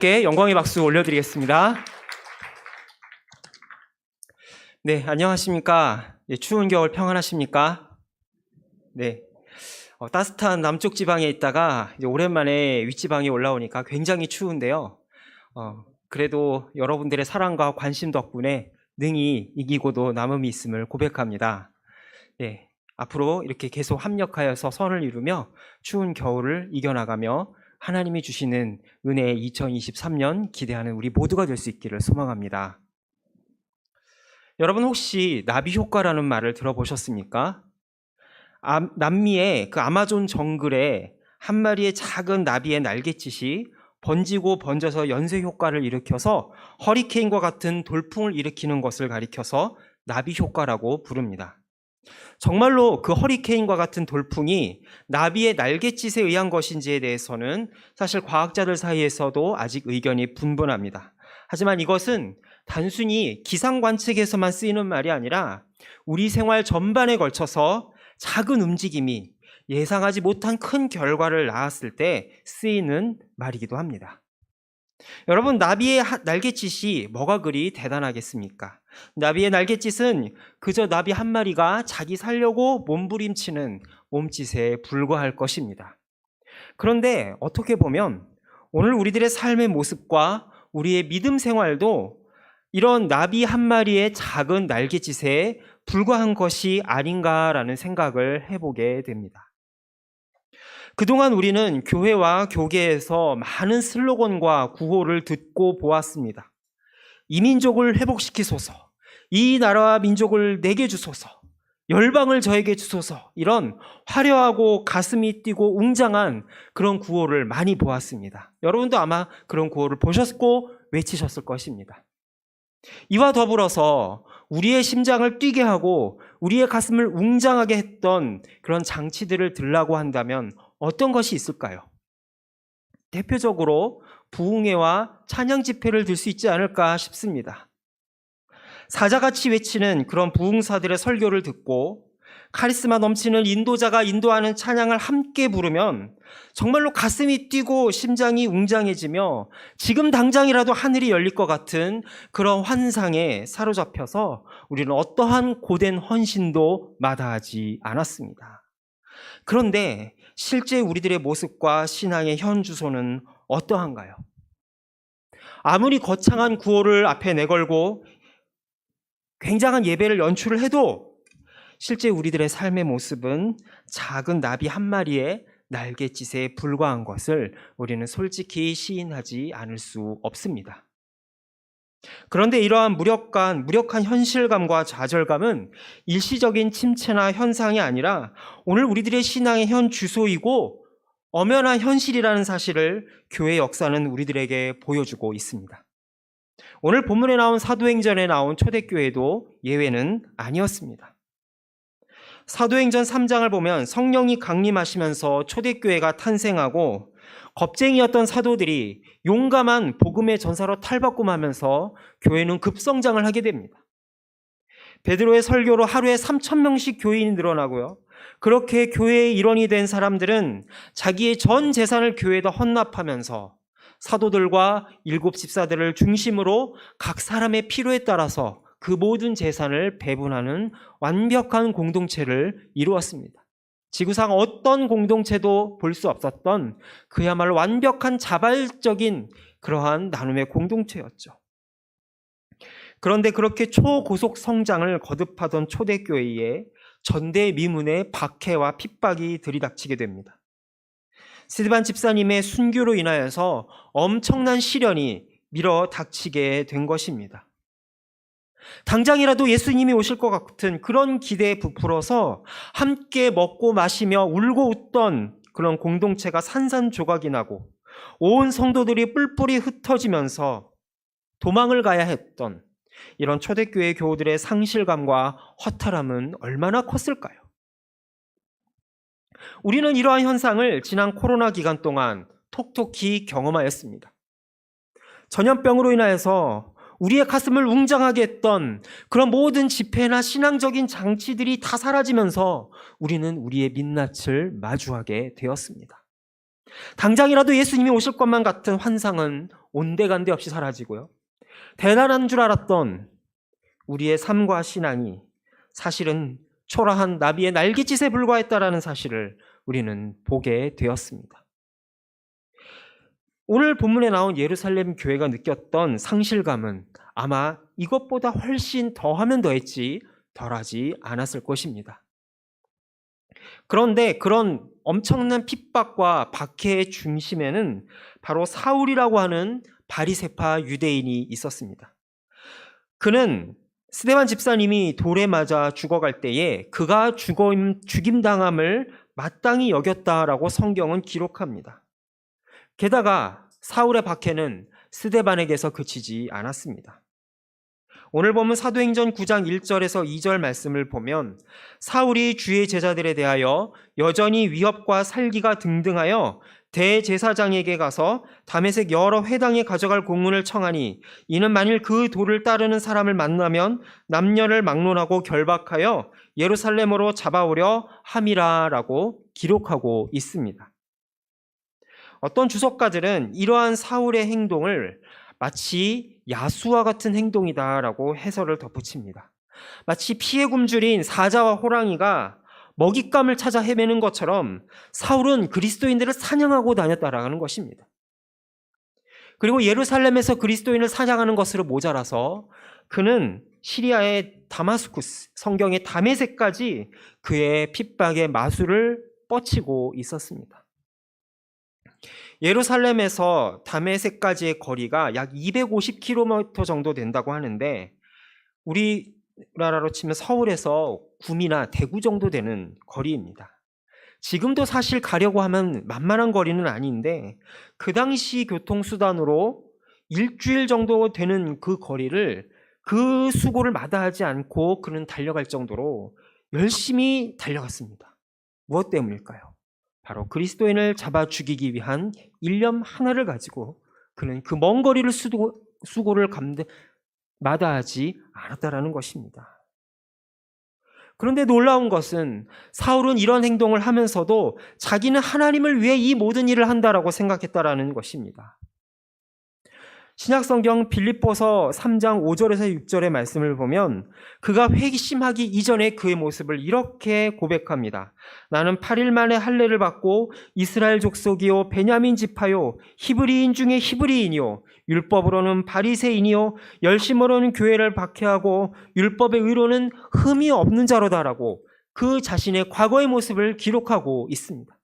께 영광의 박수 올려드리겠습니다. 네, 안녕하십니까? 추운 겨울 평안하십니까? 네, 따뜻한 남쪽 지방에 있다가 이제 오랜만에 윗지방에 올라오니까 굉장히 추운데요. 그래도 여러분들의 사랑과 관심 덕분에 능히 이기고도 남음이 있음을 고백합니다. 네, 앞으로 이렇게 계속 합력하여서 선을 이루며 추운 겨울을 이겨나가며 하나님이 주시는 은혜의 2023년 기대하는 우리 모두가 될 수 있기를 소망합니다. 여러분 혹시 나비 효과라는 말을 들어보셨습니까? 남미의 그 아마존 정글에 한 마리의 작은 나비의 날갯짓이 번지고 번져서 연쇄 효과를 일으켜서 허리케인과 같은 돌풍을 일으키는 것을 가리켜서 나비 효과라고 부릅니다. 정말로 그 허리케인과 같은 돌풍이 나비의 날갯짓에 의한 것인지에 대해서는 사실 과학자들 사이에서도 아직 의견이 분분합니다. 하지만 이것은 단순히 기상 관측에서만 쓰이는 말이 아니라 우리 생활 전반에 걸쳐서 작은 움직임이 예상하지 못한 큰 결과를 낳았을 때 쓰이는 말이기도 합니다. 여러분, 나비의 날갯짓이 뭐가 그리 대단하겠습니까? 나비의 날갯짓은 그저 나비 한 마리가 자기 살려고 몸부림치는 몸짓에 불과할 것입니다. 그런데 어떻게 보면 오늘 우리들의 삶의 모습과 우리의 믿음 생활도 이런 나비 한 마리의 작은 날갯짓에 불과한 것이 아닌가라는 생각을 해보게 됩니다. 그동안 우리는 교회와 교계에서 많은 슬로건과 구호를 듣고 보았습니다. 이 민족을 회복시키소서, 이 나라와 민족을 내게 주소서, 열방을 저에게 주소서, 이런 화려하고 가슴이 뛰고 웅장한 그런 구호를 많이 보았습니다. 여러분도 아마 그런 구호를 보셨고 외치셨을 것입니다. 이와 더불어서 우리의 심장을 뛰게 하고 우리의 가슴을 웅장하게 했던 그런 장치들을 들라고 한다면 어떤 것이 있을까요? 대표적으로 부흥회와 찬양 집회를 들 수 있지 않을까 싶습니다. 사자같이 외치는 그런 부흥사들의 설교를 듣고 카리스마 넘치는 인도자가 인도하는 찬양을 함께 부르면 정말로 가슴이 뛰고 심장이 웅장해지며 지금 당장이라도 하늘이 열릴 것 같은 그런 환상에 사로잡혀서 우리는 어떠한 고된 헌신도 마다하지 않았습니다. 그런데 실제 우리들의 모습과 신앙의 현 주소는 어떠한가요? 아무리 거창한 구호를 앞에 내걸고 굉장한 예배를 연출을 해도 실제 우리들의 삶의 모습은 작은 나비 한 마리의 날갯짓에 불과한 것을 우리는 솔직히 시인하지 않을 수 없습니다. 그런데 이러한 무력한 현실감과 좌절감은 일시적인 침체나 현상이 아니라 오늘 우리들의 신앙의 현 주소이고 엄연한 현실이라는 사실을 교회 역사는 우리들에게 보여주고 있습니다. 오늘 본문에 나온 사도행전에 나온 초대교회도 예외는 아니었습니다. 사도행전 3장을 보면 성령이 강림하시면서 초대교회가 탄생하고 겁쟁이였던 사도들이 용감한 복음의 전사로 탈바꿈하면서 교회는 급성장을 하게 됩니다. 베드로의 설교로 하루에 3,000명씩 교인이 늘어나고요. 그렇게 교회의 일원이 된 사람들은 자기의 전 재산을 교회에다 헌납하면서 사도들과 일곱 집사들을 중심으로 각 사람의 필요에 따라서 그 모든 재산을 배분하는 완벽한 공동체를 이루었습니다. 지구상 어떤 공동체도 볼 수 없었던 그야말로 완벽한 자발적인 그러한 나눔의 공동체였죠. 그런데 그렇게 초고속 성장을 거듭하던 초대교회에 전대미문의 박해와 핍박이 들이닥치게 됩니다. 스데반 집사님의 순교로 인하여서 엄청난 시련이 밀어닥치게 된 것입니다. 당장이라도 예수님이 오실 것 같은 그런 기대에 부풀어서 함께 먹고 마시며 울고 웃던 그런 공동체가 산산조각이 나고 온 성도들이 뿔뿔이 흩어지면서 도망을 가야 했던 이런 초대교회 교우들의 상실감과 허탈함은 얼마나 컸을까요? 우리는 이러한 현상을 지난 코로나 기간 동안 톡톡히 경험하였습니다. 전염병으로 인하여서 우리의 가슴을 웅장하게 했던 그런 모든 집회나 신앙적인 장치들이 다 사라지면서 우리는 우리의 민낯을 마주하게 되었습니다. 당장이라도 예수님이 오실 것만 같은 환상은 온데간데 없이 사라지고요. 대단한 줄 알았던 우리의 삶과 신앙이 사실은 초라한 나비의 날갯짓에 불과했다라는 사실을 우리는 보게 되었습니다. 오늘 본문에 나온 예루살렘 교회가 느꼈던 상실감은 아마 이것보다 훨씬 더하면 더했지 덜하지 않았을 것입니다. 그런데 그런 엄청난 핍박과 박해의 중심에는 바로 사울이라고 하는 바리새파 유대인이 있었습니다. 그는 스데반 집사님이 돌에 맞아 죽어갈 때에 그가 죽임당함을 마땅히 여겼다라고 성경은 기록합니다. 게다가 사울의 박해는 스데반에게서 그치지 않았습니다. 오늘 보면 사도행전 9장 1절에서 2절 말씀을 보면 사울이 주의 제자들에 대하여 여전히 위협과 살기가 등등하여 대제사장에게 가서 다메섹 여러 회당에 가져갈 공문을 청하니 이는 만일 그 도를 따르는 사람을 만나면 남녀를 막론하고 결박하여 예루살렘으로 잡아오려 함이라라고 기록하고 있습니다. 어떤 주석가들은 이러한 사울의 행동을 마치 야수와 같은 행동이다라고 해설을 덧붙입니다. 마치 피해 굶주린 사자와 호랑이가 먹잇감을 찾아 헤매는 것처럼 사울은 그리스도인들을 사냥하고 다녔다라는 것입니다. 그리고 예루살렘에서 그리스도인을 사냥하는 것으로 모자라서 그는 시리아의 다마스쿠스, 성경의 다메섹까지 그의 핍박의 마술을 뻗치고 있었습니다. 예루살렘에서 다메섹까지의 거리가 약 250km 정도 된다고 하는데 우리나라로 치면 서울에서 구미나 대구 정도 되는 거리입니다. 지금도 사실 가려고 하면 만만한 거리는 아닌데 그 당시 교통수단으로 일주일 정도 되는 그 거리를 그 수고를 마다하지 않고 그는 달려갈 정도로 열심히 달려갔습니다. 무엇 때문일까요? 바로 그리스도인을 잡아 죽이기 위한 일념 하나를 가지고 그는 그 먼 거리를 수고를 마다하지 않았다라는 것입니다. 그런데 놀라운 것은 사울은 이런 행동을 하면서도 자기는 하나님을 위해 이 모든 일을 한다라고 생각했다라는 것입니다. 신약성경 빌립보서 3장 5절에서 6절의 말씀을 보면 그가 회심하기 이전에 그의 모습을 이렇게 고백합니다. 나는 8일 만에 할례를 받고 이스라엘 족속이요 베냐민 지파요 히브리인 중에 히브리인이요 율법으로는 바리새인이요 열심으로는 교회를 박해하고 율법의 의로는 흠이 없는 자로다라고 그 자신의 과거의 모습을 기록하고 있습니다.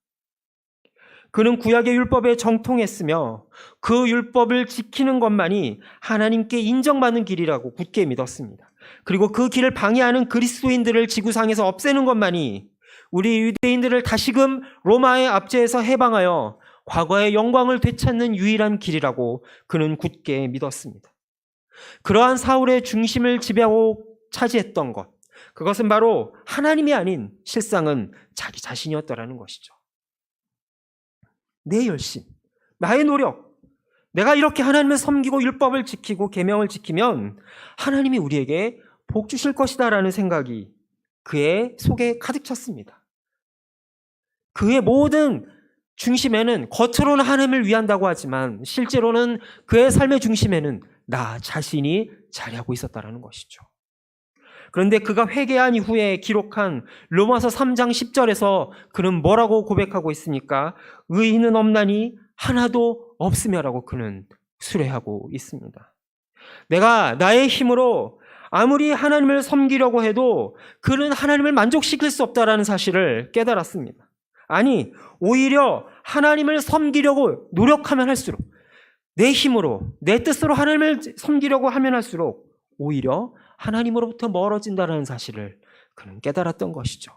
그는 구약의 율법에 정통했으며 그 율법을 지키는 것만이 하나님께 인정받는 길이라고 굳게 믿었습니다. 그리고 그 길을 방해하는 그리스도인들을 지구상에서 없애는 것만이 우리 유대인들을 다시금 로마의 압제에서 해방하여 과거의 영광을 되찾는 유일한 길이라고 그는 굳게 믿었습니다. 그러한 사울의 중심을 지배하고 차지했던 것, 그것은 바로 하나님이 아닌 실상은 자기 자신이었다라는 것이죠. 내 열심, 나의 노력, 내가 이렇게 하나님을 섬기고 율법을 지키고 계명을 지키면 하나님이 우리에게 복 주실 것이다라는 생각이 그의 속에 가득 찼습니다. 그의 모든 중심에는 겉으로는 하나님을 위한다고 하지만 실제로는 그의 삶의 중심에는 나 자신이 자리하고 있었다라는 것이죠. 그런데 그가 회개한 이후에 기록한 로마서 3장 10절에서 그는 뭐라고 고백하고 있습니까? 의인은 없나니 하나도 없으며라고 그는 수레하고 있습니다. 내가 나의 힘으로 아무리 하나님을 섬기려고 해도 그는 하나님을 만족시킬 수 없다는 사실을 깨달았습니다. 아니, 오히려 하나님을 섬기려고 노력하면 할수록 내 힘으로, 내 뜻으로 하나님을 섬기려고 하면 할수록 오히려 하나님으로부터 멀어진다는 사실을 그는 깨달았던 것이죠.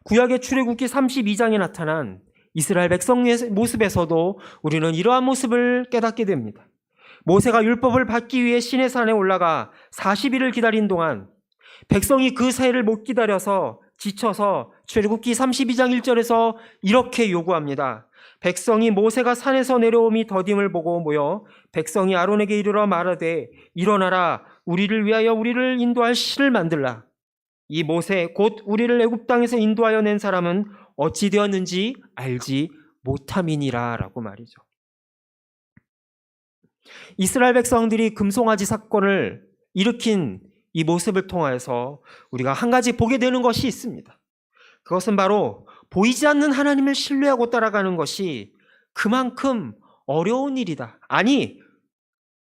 구약의 출애굽기 32장에 나타난 이스라엘 백성의 모습에서도 우리는 이러한 모습을 깨닫게 됩니다. 모세가 율법을 받기 위해 시내산에 올라가 40일을 기다린 동안 백성이 그 사이를 못 기다려서 지쳐서 출애굽기 32장 1절에서 이렇게 요구합니다. 백성이 모세가 산에서 내려옴이 더딤을 보고 모여 백성이 아론에게 이르러 말하되 일어나라 우리를 위하여 우리를 인도할 신을 만들라. 이 모세 곧 우리를 애굽 땅에서 인도하여 낸 사람은 어찌 되었는지 알지 못함이니라 라고 말이죠. 이스라엘 백성들이 금송아지 사건을 일으킨 이 모습을 통하여서 우리가 한 가지 보게 되는 것이 있습니다. 그것은 바로 보이지 않는 하나님을 신뢰하고 따라가는 것이 그만큼 어려운 일이다. 아니,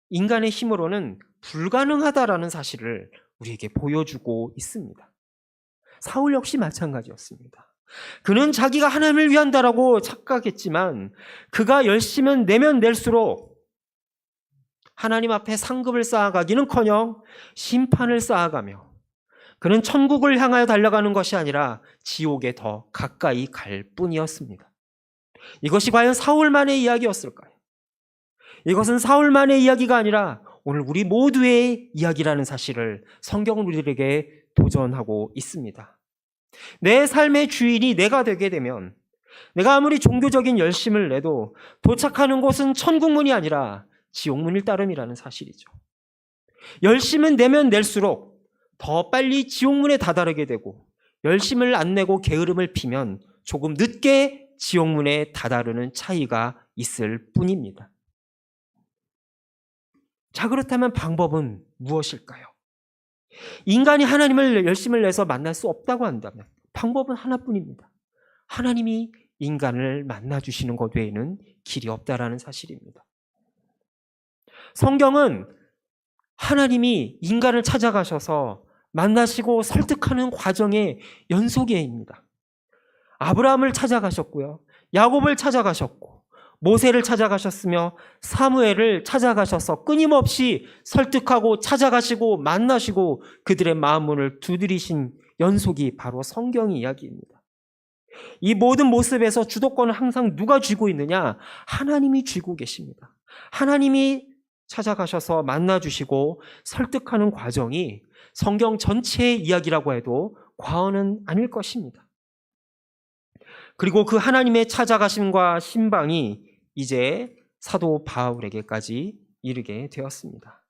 인간의 힘으로는 불가능하다라는 사실을 우리에게 보여주고 있습니다. 사울 역시 마찬가지였습니다. 그는 자기가 하나님을 위한다라고 착각했지만 그가 열심은 내면 낼수록 하나님 앞에 상급을 쌓아가기는커녕 심판을 쌓아가며 그는 천국을 향하여 달려가는 것이 아니라 지옥에 더 가까이 갈 뿐이었습니다. 이것이 과연 사울만의 이야기였을까요? 이것은 사울만의 이야기가 아니라 오늘 우리 모두의 이야기라는 사실을 성경은 우리에게 도전하고 있습니다. 내 삶의 주인이 내가 되게 되면 내가 아무리 종교적인 열심을 내도 도착하는 곳은 천국문이 아니라 지옥문일 따름이라는 사실이죠. 열심은 내면 낼수록 더 빨리 지옥문에 다다르게 되고 열심을 안 내고 게으름을 피면 조금 늦게 지옥문에 다다르는 차이가 있을 뿐입니다. 자, 그렇다면 방법은 무엇일까요? 인간이 하나님을 열심을 내서 만날 수 없다고 한다면 방법은 하나뿐입니다. 하나님이 인간을 만나주시는 것 외에는 길이 없다라는 사실입니다. 성경은 하나님이 인간을 찾아가셔서 만나시고 설득하는 과정의 연속이입니다. 아브라함을 찾아가셨고요. 야곱을 찾아가셨고 모세를 찾아가셨으며 사무엘을 찾아가셔서 끊임없이 설득하고 찾아가시고 만나시고 그들의 마음 문을 두드리신 연속이 바로 성경 이야기입니다. 이 모든 모습에서 주도권을 항상 누가 쥐고 있느냐? 하나님이 쥐고 계십니다. 하나님이 찾아가셔서 만나주시고 설득하는 과정이 성경 전체의 이야기라고 해도 과언은 아닐 것입니다. 그리고 그 하나님의 찾아가심과 신방이 이제 사도 바울에게까지 이르게 되었습니다.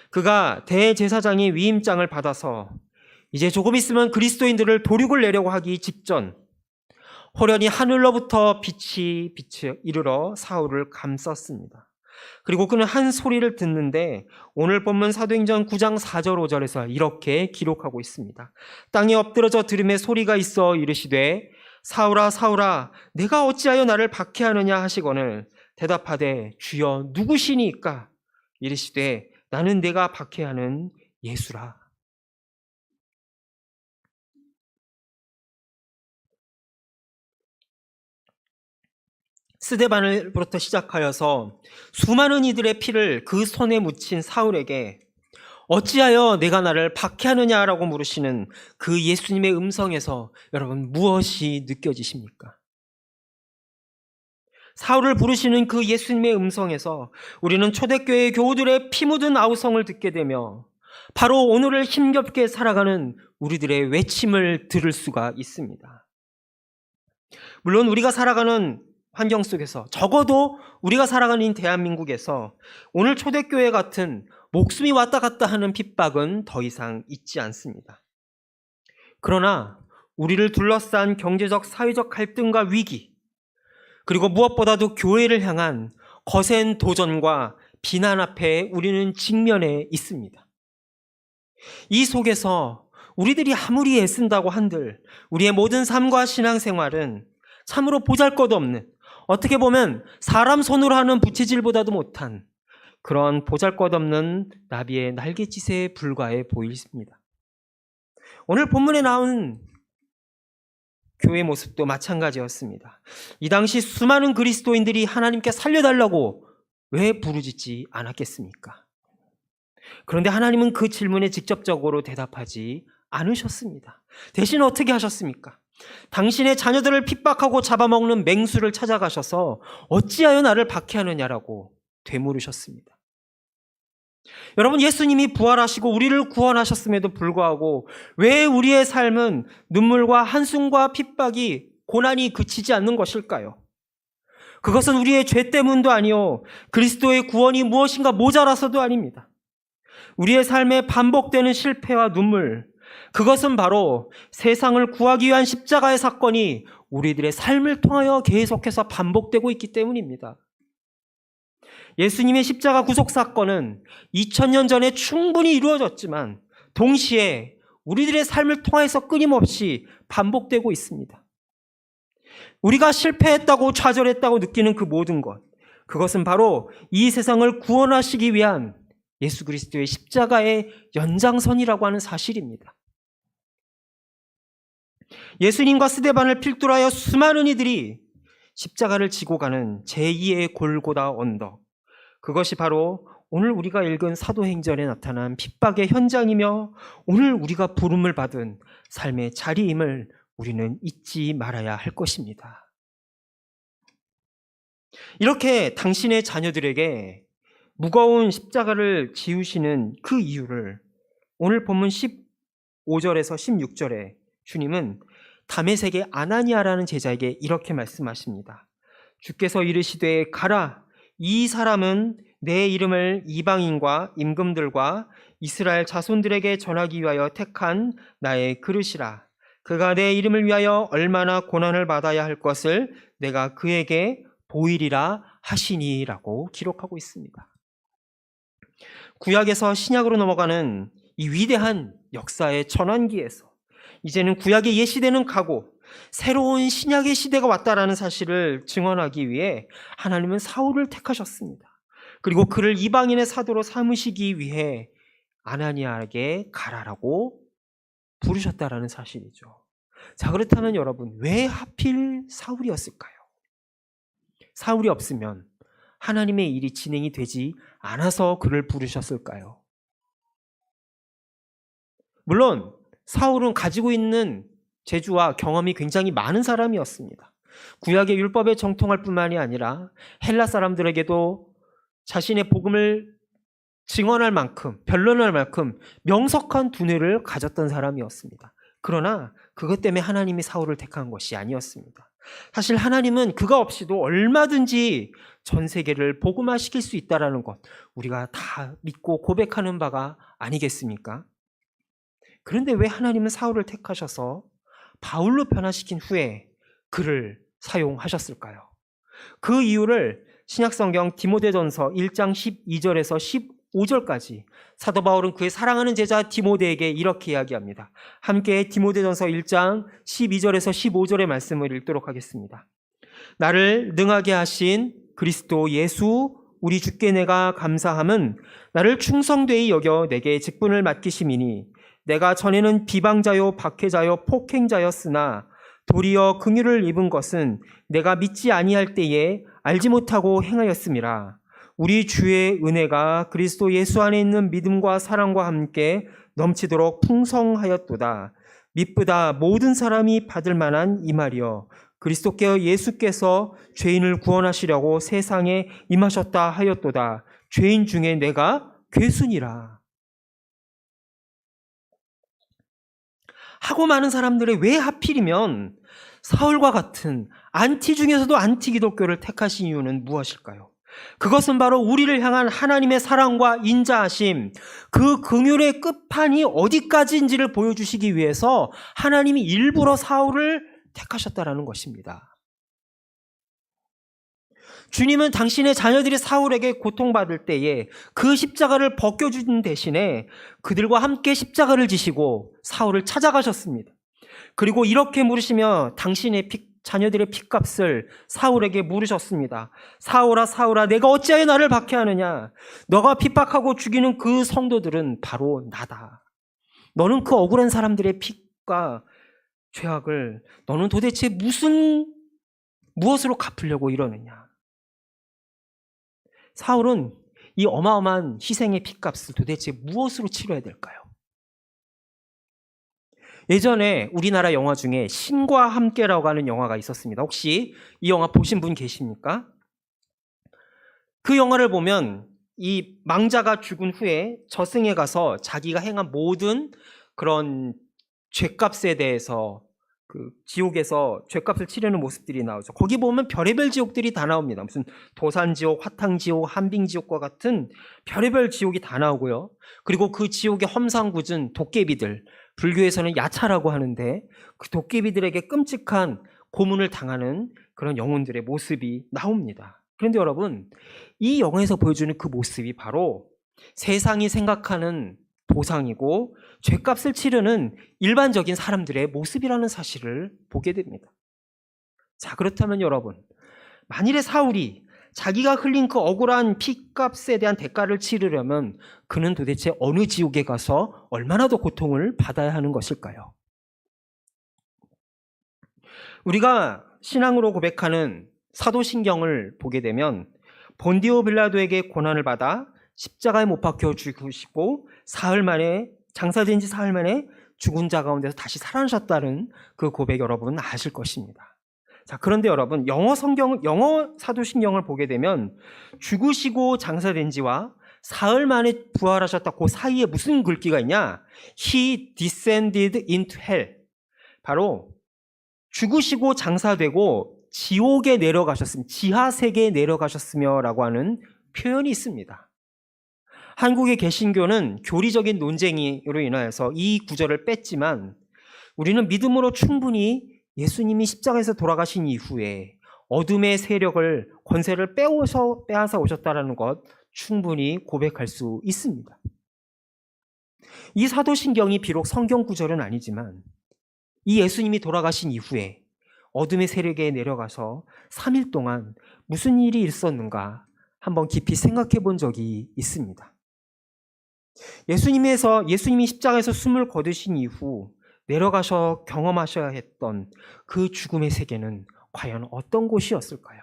그가 대제사장의 위임장을 받아서 이제 조금 있으면 그리스도인들을 도륙을 내려고 하기 직전 호련히 하늘로부터 빛이 이르러 사울을 감쌌습니다. 그리고 그는 한 소리를 듣는데 오늘 본문 사도행전 9장 4절 5절에서 이렇게 기록하고 있습니다. 땅에 엎드러져 들음에 소리가 있어 이르시되 사울아 사울아 내가 어찌하여 나를 박해하느냐 하시거늘 대답하되 주여 누구시니까 이르시되 나는 내가 박해하는 예수라. 스데반으로부터 시작하여서 수많은 이들의 피를 그 손에 묻힌 사울에게 어찌하여 내가 나를 박해하느냐라고 물으시는 그 예수님의 음성에서 여러분 무엇이 느껴지십니까? 사울을 부르시는 그 예수님의 음성에서 우리는 초대교회 교우들의 피 묻은 아우성을 듣게 되며 바로 오늘을 힘겹게 살아가는 우리들의 외침을 들을 수가 있습니다. 물론 우리가 살아가는 환경 속에서 적어도 우리가 살아가는 대한민국에서 오늘 초대교회 같은 목숨이 왔다 갔다 하는 핍박은 더 이상 있지 않습니다. 그러나 우리를 둘러싼 경제적 사회적 갈등과 위기 그리고 무엇보다도 교회를 향한 거센 도전과 비난 앞에 우리는 직면해 있습니다. 이 속에서 우리들이 아무리 애쓴다고 한들 우리의 모든 삶과 신앙생활은 참으로 보잘것없는 어떻게 보면 사람 손으로 하는 부채질보다도 못한 그런 보잘것없는 나비의 날갯짓에 불과해 보입니다. 오늘 본문에 나온 교회 모습도 마찬가지였습니다. 이 당시 수많은 그리스도인들이 하나님께 살려달라고 왜 부르짖지 않았겠습니까? 그런데 하나님은 그 질문에 직접적으로 대답하지 않으셨습니다. 대신 어떻게 하셨습니까? 당신의 자녀들을 핍박하고 잡아먹는 맹수를 찾아가셔서 어찌하여 나를 박해하느냐라고 되물으셨습니다. 여러분, 예수님이 부활하시고 우리를 구원하셨음에도 불구하고 왜 우리의 삶은 눈물과 한숨과 핍박이 고난이 그치지 않는 것일까요? 그것은 우리의 죄 때문도 아니요 그리스도의 구원이 무엇인가 모자라서도 아닙니다. 우리의 삶에 반복되는 실패와 눈물 그것은 바로 세상을 구하기 위한 십자가의 사건이 우리들의 삶을 통하여 계속해서 반복되고 있기 때문입니다. 예수님의 십자가 구속 사건은 2000년 전에 충분히 이루어졌지만 동시에 우리들의 삶을 통해서 끊임없이 반복되고 있습니다. 우리가 실패했다고 좌절했다고 느끼는 그 모든 것, 그것은 바로 이 세상을 구원하시기 위한 예수 그리스도의 십자가의 연장선이라고 하는 사실입니다. 예수님과 스데반을 필두로 하여 수많은 이들이 십자가를 지고 가는 제2의 골고다 언덕, 그것이 바로 오늘 우리가 읽은 사도행전에 나타난 핍박의 현장이며 오늘 우리가 부름을 받은 삶의 자리임을 우리는 잊지 말아야 할 것입니다. 이렇게 당신의 자녀들에게 무거운 십자가를 지우시는 그 이유를 오늘 본문 15절에서 16절에 주님은 다메섹의 아나니아라는 제자에게 이렇게 말씀하십니다. 주께서 이르시되 가라, 이 사람은 내 이름을 이방인과 임금들과 이스라엘 자손들에게 전하기 위하여 택한 나의 그릇이라. 그가 내 이름을 위하여 얼마나 고난을 받아야 할 것을 내가 그에게 보이리라 하시니라고 기록하고 있습니다. 구약에서 신약으로 넘어가는 이 위대한 역사의 전환기에서 이제는 구약의 옛시대는 가고 새로운 신약의 시대가 왔다라는 사실을 증언하기 위해 하나님은 사울을 택하셨습니다. 그리고 그를 이방인의 사도로 삼으시기 위해 아나니아에게 가라라고 부르셨다라는 사실이죠. 자, 그렇다면 여러분, 왜 하필 사울이었을까요? 사울이 없으면 하나님의 일이 진행이 되지 않아서 그를 부르셨을까요? 물론 사울은 가지고 있는 재주와 경험이 굉장히 많은 사람이었습니다. 구약의 율법에 정통할 뿐만이 아니라 헬라 사람들에게도 자신의 복음을 증언할 만큼, 변론할 만큼 명석한 두뇌를 가졌던 사람이었습니다. 그러나 그것 때문에 하나님이 사울을 택한 것이 아니었습니다. 사실 하나님은 그가 없이도 얼마든지 전 세계를 복음화시킬 수 있다는 것, 우리가 다 믿고 고백하는 바가 아니겠습니까? 그런데 왜 하나님은 사울을 택하셔서 바울로 변화시킨 후에 그를 사용하셨을까요? 그 이유를 신약성경 디모데전서 1장 12절에서 15절까지 사도 바울은 그의 사랑하는 제자 디모데에게 이렇게 이야기합니다. 함께 디모데전서 1장 12절에서 15절의 말씀을 읽도록 하겠습니다. 나를 능하게 하신 그리스도 예수 우리 주께 내가 감사함은 나를 충성되이 여겨 내게 직분을 맡기심이니 내가 전에는 비방자요 박해자요 폭행자였으나 도리어 긍휼을 입은 것은 내가 믿지 아니할 때에 알지 못하고 행하였음이라. 우리 주의 은혜가 그리스도 예수 안에 있는 믿음과 사랑과 함께 넘치도록 풍성하였도다. 미쁘다 모든 사람이 받을 만한 이 말이여. 그리스도께 예수께서 죄인을 구원하시려고 세상에 임하셨다 하였도다. 죄인 중에 내가 괴순이라. 하고 많은 사람들이 왜 하필이면 사울과 같은 안티 중에서도 안티 기독교를 택하신 이유는 무엇일까요? 그것은 바로 우리를 향한 하나님의 사랑과 인자하심, 그 긍휼의 끝판이 어디까지인지를 보여주시기 위해서 하나님이 일부러 사울을 택하셨다라는 것입니다. 주님은 당신의 자녀들이 사울에게 고통받을 때에 그 십자가를 벗겨주는 대신에 그들과 함께 십자가를 지시고 사울을 찾아가셨습니다. 그리고 이렇게 물으시며 당신의 자녀들의 핏값을 사울에게 물으셨습니다. 사울아 사울아 내가 어찌하여 나를 박해하느냐? 너가 핍박하고 죽이는 그 성도들은 바로 나다. 너는 그 억울한 사람들의 핏과 죄악을 너는 도대체 무엇으로 갚으려고 이러느냐? 사울은 이 어마어마한 희생의 핏값을 도대체 무엇으로 치러야 될까요? 예전에 우리나라 영화 중에 신과 함께라고 하는 영화가 있었습니다. 혹시 이 영화 보신 분 계십니까? 그 영화를 보면 이 망자가 죽은 후에 저승에 가서 자기가 행한 모든 그런 죄값에 대해서 그 지옥에서 죄값을 치르는 모습들이 나오죠. 거기 보면 별의별 지옥들이 다 나옵니다. 무슨 도산지옥, 화탕지옥, 한빙지옥과 같은 별의별 지옥이 다 나오고요. 그리고 그 지옥의 험상궂은 도깨비들, 불교에서는 야차라고 하는데 그 도깨비들에게 끔찍한 고문을 당하는 그런 영혼들의 모습이 나옵니다. 그런데 여러분, 이 영화에서 보여주는 그 모습이 바로 세상이 생각하는 보상이고 죗값을 치르는 일반적인 사람들의 모습이라는 사실을 보게 됩니다. 자, 그렇다면 여러분, 만일에 사울이 자기가 흘린 그 억울한 피값에 대한 대가를 치르려면 그는 도대체 어느 지옥에 가서 얼마나 더 고통을 받아야 하는 것일까요? 우리가 신앙으로 고백하는 사도신경을 보게 되면 본디오 빌라도에게 고난을 받아 십자가에 못 박혀 죽으시고 장사된 지 사흘 만에 죽은 자 가운데서 다시 살아나셨다는 그 고백 여러분 아실 것입니다. 자, 그런데 여러분, 영어 사도신경을 보게 되면 죽으시고 장사된 지와 사흘 만에 부활하셨다 그 사이에 무슨 글귀가 있냐? He descended into hell. 바로 죽으시고 장사되고 지옥에 내려가셨으며 지하세계에 내려가셨으며 라고 하는 표현이 있습니다. 한국의 개신교는 교리적인 논쟁으로 인하여서 이 구절을 뺐지만 우리는 믿음으로 충분히 예수님이 십자가에서 돌아가신 이후에 어둠의 세력을 권세를 빼앗아 오셨다는 것 충분히 고백할 수 있습니다. 이 사도신경이 비록 성경 구절은 아니지만 이 예수님이 돌아가신 이후에 어둠의 세력에 내려가서 3일 동안 무슨 일이 있었는가 한번 깊이 생각해 본 적이 있습니다. 예수님이 십자가에서 숨을 거두신 이후 내려가서 경험하셔야 했던 그 죽음의 세계는 과연 어떤 곳이었을까요?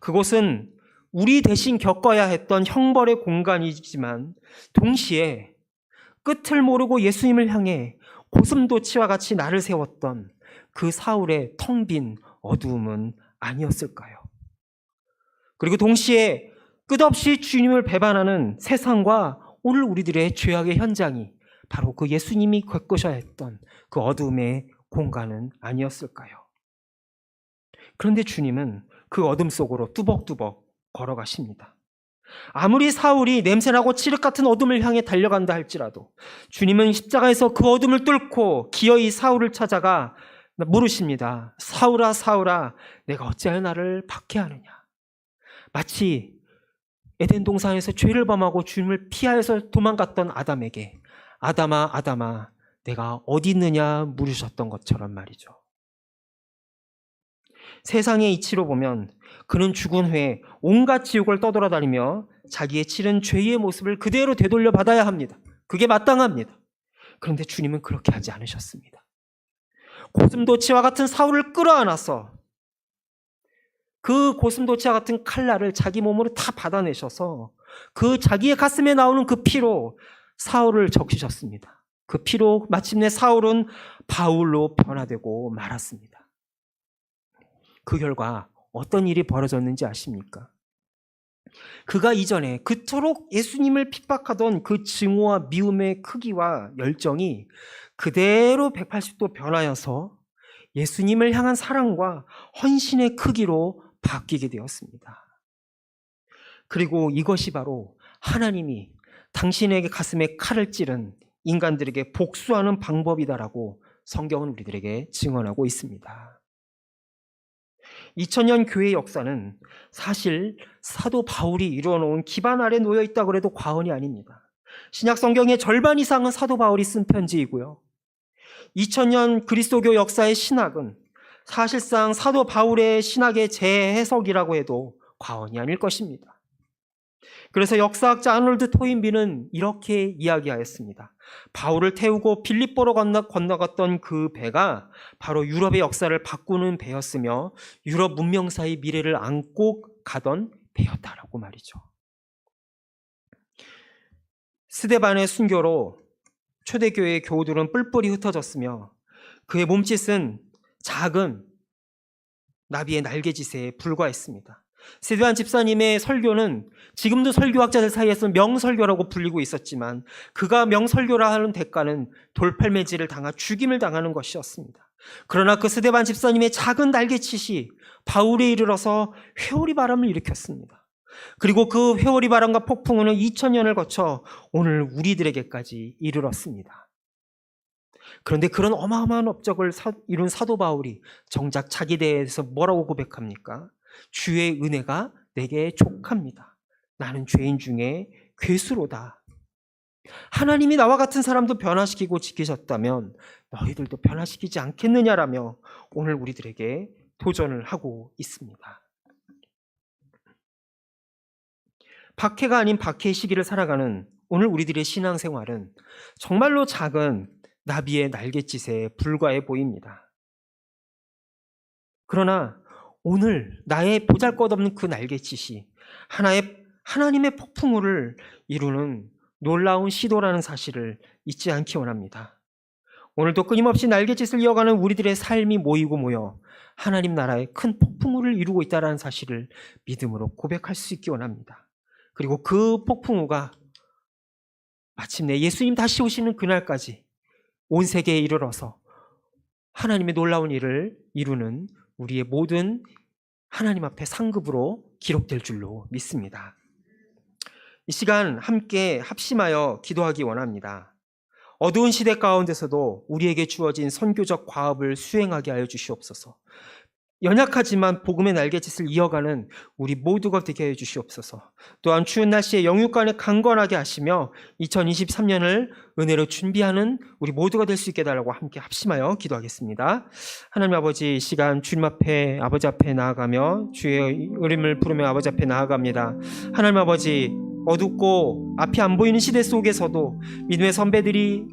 그곳은 우리 대신 겪어야 했던 형벌의 공간이지만 동시에 끝을 모르고 예수님을 향해 고슴도치와 같이 나를 세웠던 그 사울의 텅 빈 어두움은 아니었을까요? 그리고 동시에 끝없이 주님을 배반하는 세상과 오늘 우리들의 죄악의 현장이 바로 그 예수님이 겪으셔야 했던 그 어둠의 공간은 아니었을까요? 그런데 주님은 그 어둠 속으로 뚜벅뚜벅 걸어가십니다. 아무리 사울이 냄새나고 칠흑 같은 어둠을 향해 달려간다 할지라도 주님은 십자가에서 그 어둠을 뚫고 기어이 사울을 찾아가 물으십니다. 사울아, 사울아, 내가 어찌하여 나를 박해하느냐? 마치 에덴 동산에서 죄를 범하고 주님을 피하여서 도망갔던 아담에게 아담아, 아담아, 내가 어디 있느냐 물으셨던 것처럼 말이죠. 세상의 이치로 보면 그는 죽은 후에 온갖 지옥을 떠돌아다니며 자기의 치른 죄의 모습을 그대로 되돌려 받아야 합니다. 그게 마땅합니다. 그런데 주님은 그렇게 하지 않으셨습니다. 고슴도치와 같은 사울을 끌어안아서 그 고슴도치와 같은 칼날을 자기 몸으로 다 받아내셔서 그 자기의 가슴에 나오는 그 피로 사울을 적시셨습니다. 그 피로 마침내 사울은 바울로 변화되고 말았습니다. 그 결과 어떤 일이 벌어졌는지 아십니까? 그가 이전에 그토록 예수님을 핍박하던 그 증오와 미움의 크기와 열정이 그대로 180도 변하여서 예수님을 향한 사랑과 헌신의 크기로 바뀌게 되었습니다. 그리고 이것이 바로 하나님이 당신에게 가슴에 칼을 찌른 인간들에게 복수하는 방법이다라고 성경은 우리들에게 증언하고 있습니다. 2000년 교회 역사는 사실 사도 바울이 이루어놓은 기반 아래 놓여 있다고 해도 과언이 아닙니다. 신약 성경의 절반 이상은 사도 바울이 쓴 편지이고요. 2000년 그리스도교 역사의 신학은 사실상 사도 바울의 신학의 재해석이라고 해도 과언이 아닐 것입니다. 그래서 역사학자 아놀드 토인비는 이렇게 이야기하였습니다. 바울을 태우고 빌립보로 건너갔던 그 배가 바로 유럽의 역사를 바꾸는 배였으며 유럽 문명사의 미래를 안고 가던 배였다라고 말이죠. 스데반의 순교로 초대교회의 교우들은 뿔뿔이 흩어졌으며 그의 몸짓은 작은 나비의 날개짓에 불과했습니다. 스데반 집사님의 설교는 지금도 설교학자들 사이에서 명설교라고 불리고 있었지만 그가 명설교라 하는 대가는 돌팔매질을 당하 죽임을 당하는 것이었습니다. 그러나 그 스데반 집사님의 작은 날개짓이 바울에 이르러서 회오리 바람을 일으켰습니다. 그리고 그 회오리 바람과 폭풍우는 2000년을 거쳐 오늘 우리들에게까지 이르렀습니다. 그런데 그런 어마어마한 업적을 이룬 사도 바울이 정작 자기 대해서 뭐라고 고백합니까? 주의 은혜가 내게 족합니다. 나는 죄인 중에 괴수로다. 하나님이 나와 같은 사람도 변화시키고 지키셨다면 너희들도 변화시키지 않겠느냐라며 오늘 우리들에게 도전을 하고 있습니다. 박해가 아닌 박해의 시기를 살아가는 오늘 우리들의 신앙생활은 정말로 작은 나비의 날갯짓에 불과해 보입니다. 그러나 오늘 나의 보잘것없는 그 날갯짓이 하나님의 폭풍우를 이루는 놀라운 시도라는 사실을 잊지 않기 원합니다. 오늘도 끊임없이 날갯짓을 이어가는 우리들의 삶이 모이고 모여 하나님 나라의 큰 폭풍우를 이루고 있다는 사실을 믿음으로 고백할 수 있기 원합니다. 그리고 그 폭풍우가 마침내 예수님 다시 오시는 그날까지 온 세계에 이르러서 하나님의 놀라운 일을 이루는 우리의 모든 하나님 앞에 상급으로 기록될 줄로 믿습니다. 이 시간 함께 합심하여 기도하기 원합니다. 어두운 시대 가운데서도 우리에게 주어진 선교적 과업을 수행하게 하여 주시옵소서. 연약하지만 복음의 날갯짓을 이어가는 우리 모두가 되게 하여 주시옵소서. 또한 추운 날씨에 영육간에 강건하게 하시며 2023년을 은혜로 준비하는 우리 모두가 될 수 있게 해달라고 함께 합심하여 기도하겠습니다. 하나님 아버지, 이 시간 주님 앞에 아버지 앞에 나아가며 주의 이름을 부르며 아버지 앞에 나아갑니다. 하나님 아버지, 어둡고 앞이 안 보이는 시대 속에서도 믿음의 선배들이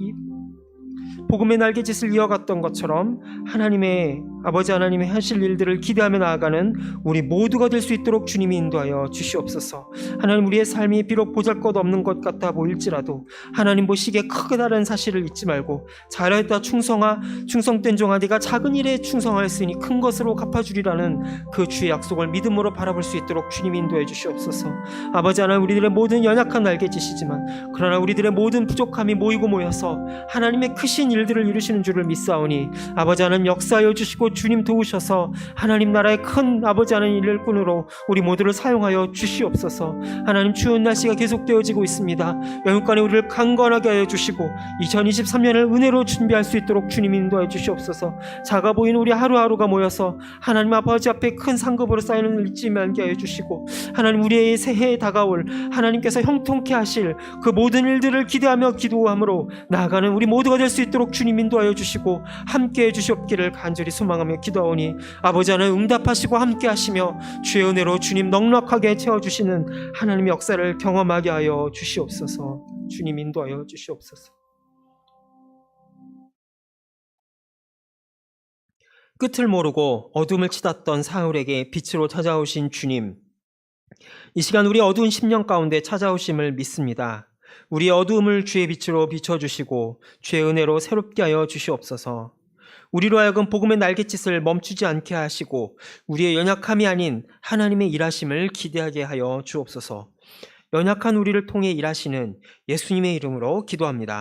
복음의 날갯짓을 이어갔던 것처럼 하나님의 아버지 하나님의 하실 일들을 기대하며 나아가는 우리 모두가 될 수 있도록 주님이 인도하여 주시옵소서. 하나님, 우리의 삶이 비록 보잘것없는 것 같아 보일지라도 하나님 보시기에 크다는 사실을 잊지 말고 잘하였다 충성된 종아 네가 작은 일에 충성하였으니 큰 것으로 갚아주리라는 그 주의 약속을 믿음으로 바라볼 수 있도록 주님이 인도해 주시옵소서. 아버지 하나님, 우리들의 모든 연약한 날갯짓이지만 그러나 우리들의 모든 부족함이 모이고 모여서 하나님의 크신 일들을 이루시는 줄을 믿사오니 아버지 하나님 역사하여 주시고 주님 도우셔서 하나님 나라의 큰 아버지 하나님 일을 꾼으로 우리 모두를 사용하여 주시옵소서. 하나님, 추운 날씨가 계속되어지고 있습니다. 영육간에 우리를 강건하게 하여 주시고 2023년을 은혜로 준비할 수 있도록 주님 인도하여 주시옵소서. 작아 보이는 우리 하루하루가 모여서 하나님 아버지 앞에 큰 상급으로 쌓이는 일 잊지 말게 하여 주시고 하나님, 우리의 새해에 다가올 하나님께서 형통케 하실 그 모든 일들을 기대하며 기도함으로 나아가는 우리 모두가 될 수 있도록 주님 인도하여 주시고 함께해 주시옵기를 간절히 소망하며 기도하오니 아버지 하나님 응답하시고 함께 하시며 주의 은혜로 주님 넉넉하게 채워주시는 하나님의 역사를 경험하게 하여 주시옵소서. 주님 인도하여 주시옵소서. 끝을 모르고 어둠을 치닫던 사울에게 빛으로 찾아오신 주님, 이 시간 우리 어두운 심령 가운데 찾아오심을 믿습니다. 우리의 어두움을 주의 빛으로 비춰주시고 주의 은혜로 새롭게 하여 주시옵소서. 우리로 하여금 복음의 날갯짓을 멈추지 않게 하시고 우리의 연약함이 아닌 하나님의 일하심을 기대하게 하여 주옵소서. 연약한 우리를 통해 일하시는 예수님의 이름으로 기도합니다.